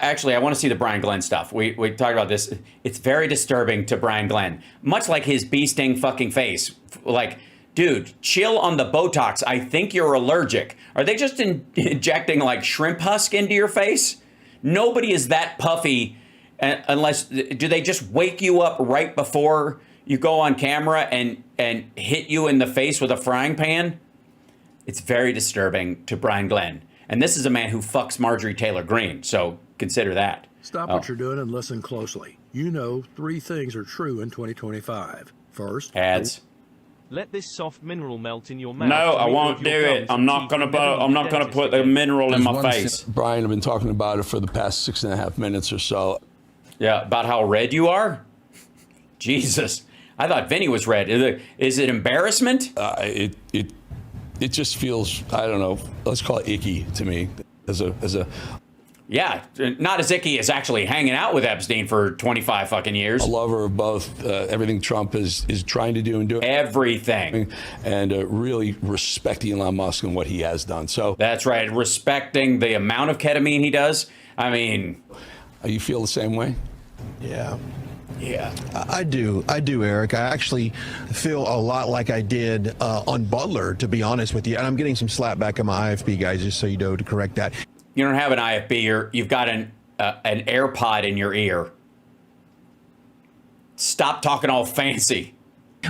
Actually, I want to see the Brian Glenn stuff. We talked about this. It's very disturbing to Brian Glenn, much like his bee sting fucking face. Like, dude, chill on the Botox. I think you're allergic. Are they just injecting like shrimp husk into your face? Nobody is that puffy unless, do they just wake you up right before you go on camera and hit you in the face with a frying pan? It's very disturbing to Brian Glenn. And this is a man who fucks Marjorie Taylor Greene, so consider that. Stop what you're doing and listen closely. You know 3 things are true in 2025. First, ads. Let this soft mineral melt in your mouth. No, I won't do it. I'm not gonna put the mineral in my face. Brian, I've been talking about it for the past 6.5 minutes or so. Yeah, about how red you are? Jesus. I thought Vinny was red. Is it embarrassment? It just feels, I don't know, let's call it icky to me as a Yeah, not as icky as actually hanging out with Epstein for 25 fucking years. A lover of both, everything Trump is trying to do and doing. Everything. And really respecting Elon Musk and what he has done. So that's right, respecting the amount of ketamine he does. I mean. You feel the same way? Yeah. Yeah. I do, Eric. I actually feel a lot like I did on Butler, to be honest with you. And I'm getting some slap back on my IFB, guys, just so you know, to correct that. You don't have an IFB. You've got an AirPod in your ear. Stop talking all fancy.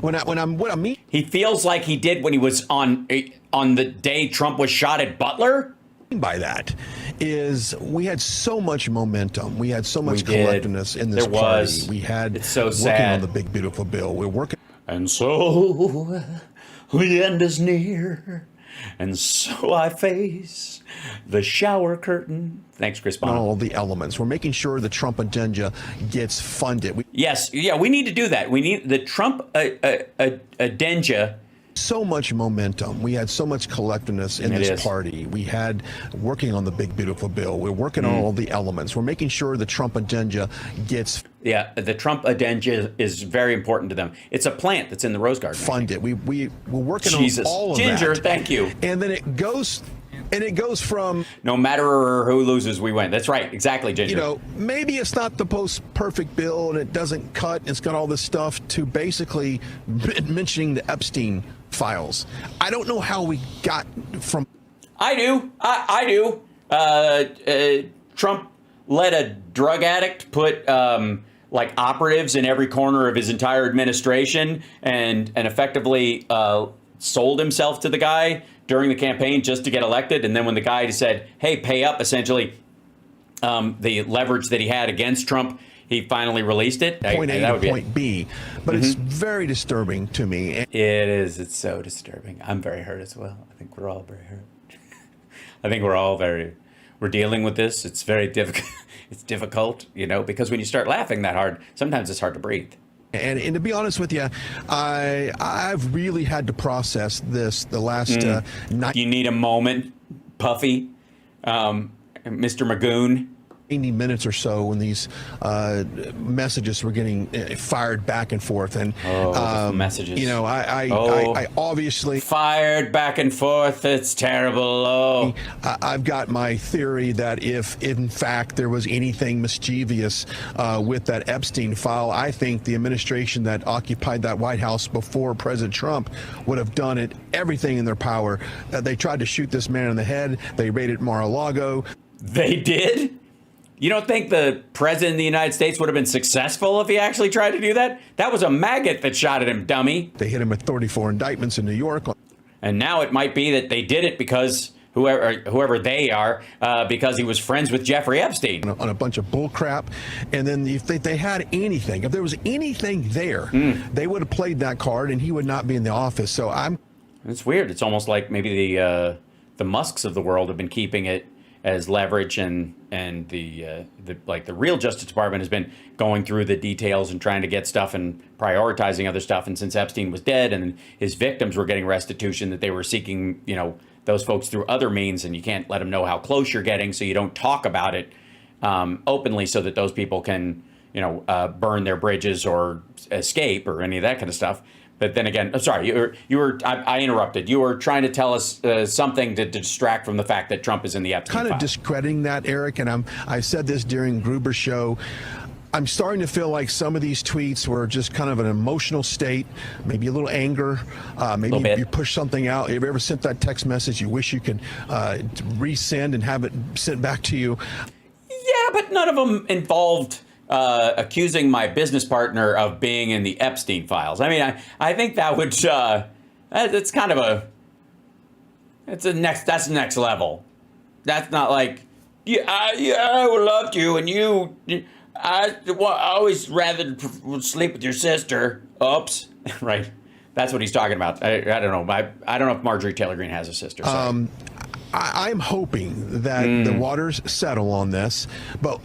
What I mean. He feels like he did when he was on the day Trump was shot at Butler. By that is we had so much momentum. We had so much collectiveness in this party. We had it's so working sad. on the big beautiful bill. We're working. And so the end is near. And so I face the shower curtain. Thanks, Chris Bond. All the elements. We're making sure the Trump agenda gets funded. Yes, yeah, we need to do that. We need the Trump agenda. So much momentum. We had so much collectiveness in this party. We had working on the big beautiful bill. We're working on all the elements. We're making sure the Trump agenda gets. Yeah, the Trump agenda is very important to them. It's a plant that's in the Rose Garden. Funded. We're working on all of Ginger, that. thank you. And then it goes from. No matter who loses, we win. That's right. Exactly, Ginger. You know, maybe it's not the most perfect bill and it doesn't cut. It's got all this stuff to basically mentioning the Epstein files. I don't know how we got from. I do. I do. Trump let a drug addict put like operatives in every corner of his entire administration and effectively sold himself to the guy during the campaign just to get elected. And then when the guy said, hey, pay up, essentially the leverage that he had against Trump, he finally released it. Point A to point B. But it's very disturbing to me. It is. It's so disturbing. I'm very hurt as well. I think we're all very hurt. I think we're dealing with this. It's very difficult. It's difficult, you know, because when you start laughing that hard, sometimes it's hard to breathe. And to be honest with you, I've really had to process this the last night. You need a moment, Puffy, Mr. Magoon. 80 minutes or so when these messages were getting fired back and forth. And messages. You know, I obviously fired back and forth. It's terrible. Oh, I've got my theory that if in fact there was anything mischievous with that Epstein file, I think the administration that occupied that White House before President Trump would have done everything in their power. They tried to shoot this man in the head. They raided Mar-a-Lago. They did? You don't think the president of the United States would have been successful if he actually tried to do that? That was a maggot that shot at him, dummy. They hit him with 34 indictments in New York. And now it might be that they did it because whoever they are, because he was friends with Jeffrey Epstein. On a bunch of bull crap. And then if they had anything, if there was anything there, they would have played that card and he would not be in the office. So It's weird. It's almost like maybe the Musks of the world have been keeping it as leverage, and the real Justice Department has been going through the details and trying to get stuff and prioritizing other stuff. And since Epstein was dead and his victims were getting restitution, that they were seeking, you know, those folks through other means, and you can't let them know how close you're getting, so you don't talk about it openly, so that those people can, you know, burn their bridges or escape or any of that kind of stuff. But then again, I'm sorry, I interrupted. You were trying to tell us something to distract from the fact that Trump is in the Epstein kind of file. discrediting that, Eric, and I said this during Gruber's show. I'm starting to feel like some of these tweets were just kind of an emotional state, maybe a little anger, maybe you push something out. Have you ever sent that text message you wish you could resend and have it sent back to you? Yeah, but none of them involved accusing my business partner of being in the Epstein files. I mean, I think that would it's kind of that's next level. That's not like I loved you and you. I always rather sleep with your sister. Oops. Right. That's what he's talking about. I don't know. I don't know if Marjorie Taylor Greene has a sister. I'm hoping that the waters settle on this, but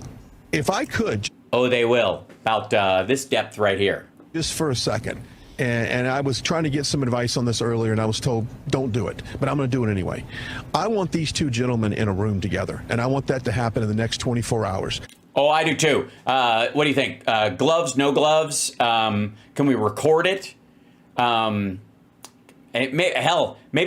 if I could. Oh, they will. About this depth right here. Just for a second. And I was trying to get some advice on this earlier, and I was told, don't do it. But I'm going to do it anyway. I want these two gentlemen in a room together, and I want that to happen in the next 24 hours. Oh, I do too. What do you think? Gloves, no gloves? Can we record it? Maybe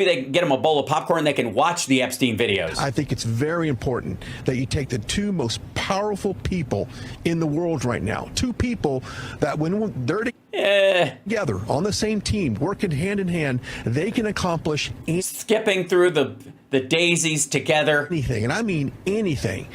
they can get them a bowl of popcorn. They can watch the Epstein videos. I think it's very important that you take the two most powerful people in the world right now. Two people that when they're together on the same team, working hand in hand, they can accomplish skipping through the daisies together. Anything, and I mean anything.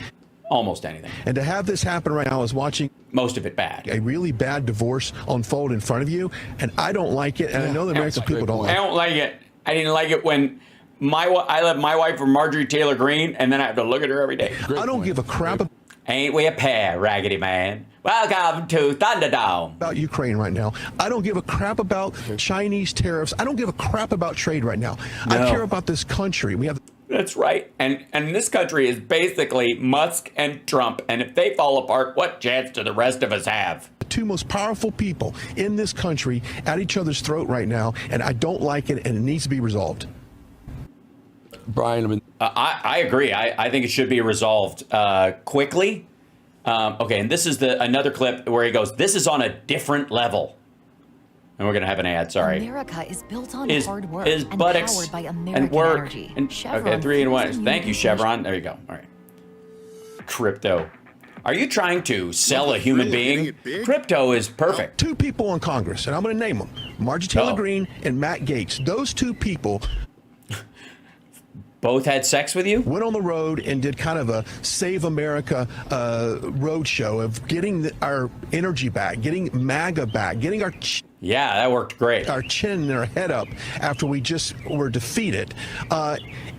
Almost anything. And to have this happen right now, I was watching most of it bad. A really bad divorce unfold in front of you, and I don't like it, and I know the American people don't like it. I don't like it. I didn't like it when I left my wife for Marjorie Taylor Greene, and then I have to look at her every day. I don't give a crap Ain't we a pair, Raggedy Man? Welcome to Thunderdome. About Ukraine right now. I don't give a crap about Chinese tariffs. I don't give a crap about trade right now. No. I care about this country. We have. That's right. And this country is basically Musk and Trump. And if they fall apart, what chance do the rest of us have? The two most powerful people in this country at each other's throat right now. And I don't like it, and it needs to be resolved. Brian, I agree. I think it should be resolved quickly. Okay, and this is another clip where he goes, this is on a different level. And we're going to have an ad, sorry. America is built on hard work and powered by American and work. energy. And, okay, 3 in 1. Thank you, Chevron. There you go. All right. Crypto. Are you trying to sell a human being? Crypto is perfect. Two people in Congress, and I'm going to name them. Marjorie Taylor Greene and Matt Gaetz. Those two people both had sex with you? Went on the road and did kind of a Save America road show of getting our energy back, getting MAGA back, getting our... Yeah, that worked great. Our chin and our head up after we just were defeated.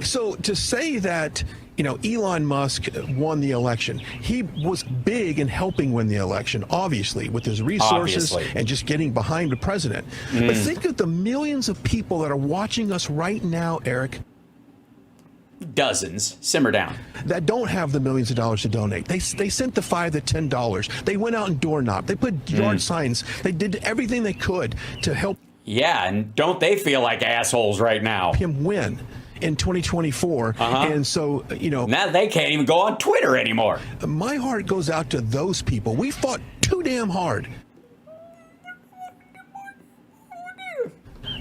So to say that, Elon Musk won the election, he was big in helping win the election, obviously, with his resources and just getting behind the president. But think of the millions of people that are watching us right now, Eric. Dozens. Simmer down. That don't have the millions of dollars to donate. They sent the $5 to $10. They went out and door knocked. They put yard signs. They did everything they could to help. Yeah, and don't they feel like assholes right now? Him win in 2024. And so, now they can't even go on Twitter anymore. My heart goes out to those people. We fought too damn hard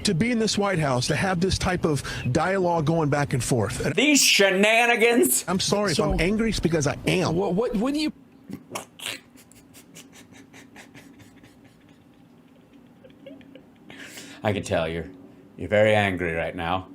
to be in this White House, to have this type of dialogue going back and forth. And these shenanigans. I'm sorry if I'm angry, it's because I am. What do you... I can tell you're very angry right now.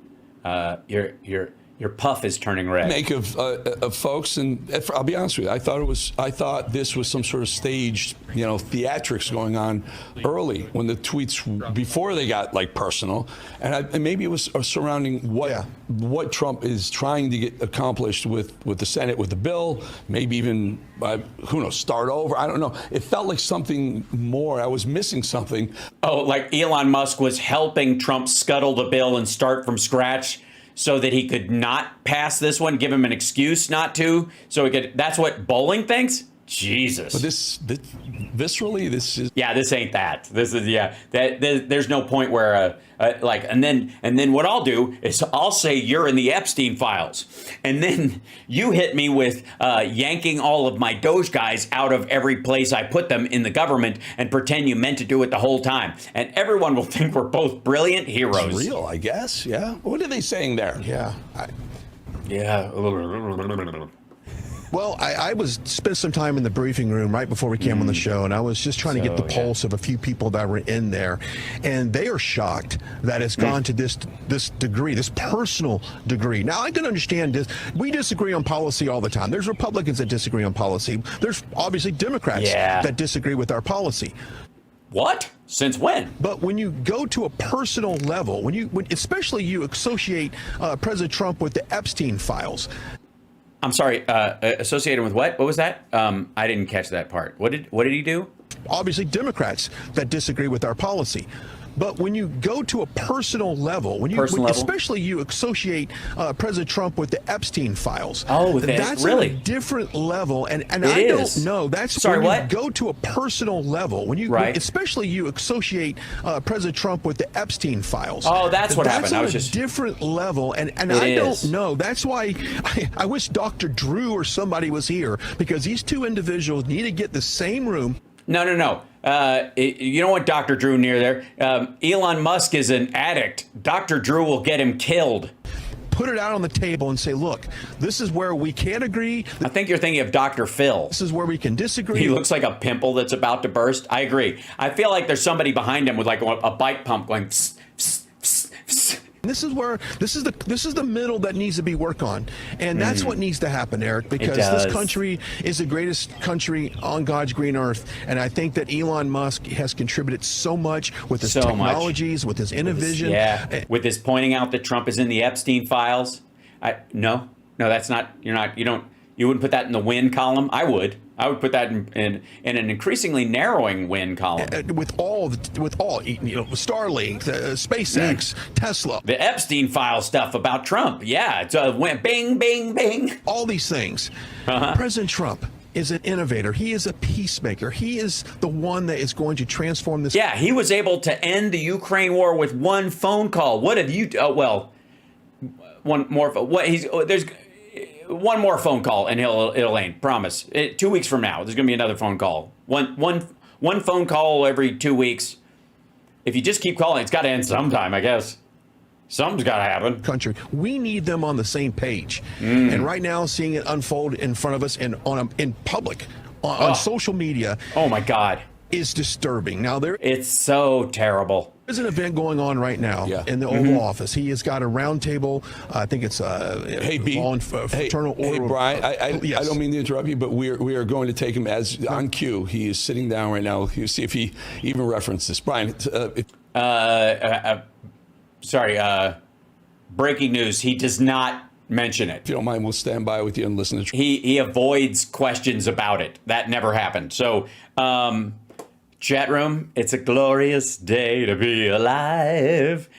Your puff is turning red. Make of folks, and I'll be honest with you, I thought this was some sort of staged, theatrics going on early when the tweets before they got personal, and maybe it was surrounding what Trump is trying to get accomplished with the Senate with the bill, maybe even who knows, start over. I don't know. It felt like something more. I was missing something. Oh, like Elon Musk was helping Trump scuttle the bill and start from scratch, so that he could not pass this one, give him an excuse not to, so he could. That's what Bolling thinks? Jesus. But viscerally, this is. Yeah, this ain't that. This is there's no point where and then what I'll do is I'll say you're in the Epstein files, and then you hit me with yanking all of my Doge guys out of every place I put them in the government and pretend you meant to do it the whole time, and everyone will think we're both brilliant heroes. It's real, I guess. Yeah. What are they saying there? Yeah. Yeah. Well, I spent some time in the briefing room right before we came on the show, and I was just trying to get the pulse of a few people that were in there, and they are shocked that it's gone to this degree, this personal degree. Now, I can understand this. We disagree on policy all the time. There's Republicans that disagree on policy. There's obviously Democrats that disagree with our policy. What? Since when? But when you go to a personal level, especially you associate President Trump with the Epstein files. I'm sorry, associated with what? What was that? I didn't catch that part. What did he do? Obviously, Democrats that disagree with our policy. But when you go to a personal level, especially you associate President Trump with the Epstein files. Oh, that's really a different level, and I don't know. That's sorry. When you go to a personal level, especially you associate President Trump with the Epstein files. Oh, that's what happened. That's a different level, and I don't know. That's why I wish Dr. Drew or somebody was here, because these two individuals need to get the same room. No. You don't want Dr. Drew near there. Elon Musk is an addict. Dr. Drew will get him killed. Put it out on the table and say, look, this is where we can't agree. I think you're thinking of Dr. Phil. This is where we can disagree. He looks like a pimple that's about to burst. I agree. I feel like there's somebody behind him with like a bike pump going pss, pss, pss, pss. This is the middle that needs to be worked on, and that's what needs to happen, Eric, because this country is the greatest country on God's green earth, and I think that Elon Musk has contributed so much with his technologies, with his innovation, with his pointing out that Trump is in the Epstein files. No, that's not. You wouldn't put that in the win column. I would put that in an increasingly narrowing win column. With all, Starlink, SpaceX, Tesla. The Epstein file stuff about Trump. Yeah, it's went bing, bing, bing. All these things. President Trump is an innovator. He is a peacemaker. He is the one that is going to transform this. Yeah, he was able to end the Ukraine war with one phone call. What have you? One more. There's one more phone call and it'll end. Promise. 2 weeks from now, there's going to be another phone call. One phone call every 2 weeks. If you just keep calling, it's got to end sometime, I guess. Something's got to happen. Country. We need them on the same page. And right now, seeing it unfold in front of us and in public, on social media. Oh my God. Is disturbing. Now it's so terrible. There's an event going on right now in the Oval Office. He has got a roundtable. I think it's fraternal order. Hey, Brian, I don't mean to interrupt you, but we are going to take him as on cue. He is sitting down right now. You see if he even referenced this. Brian, sorry. Breaking news. He does not mention it. If you don't mind, we'll stand by with you and listen to. He avoids questions about it. That never happened. So. Chat room, it's a glorious day to be alive.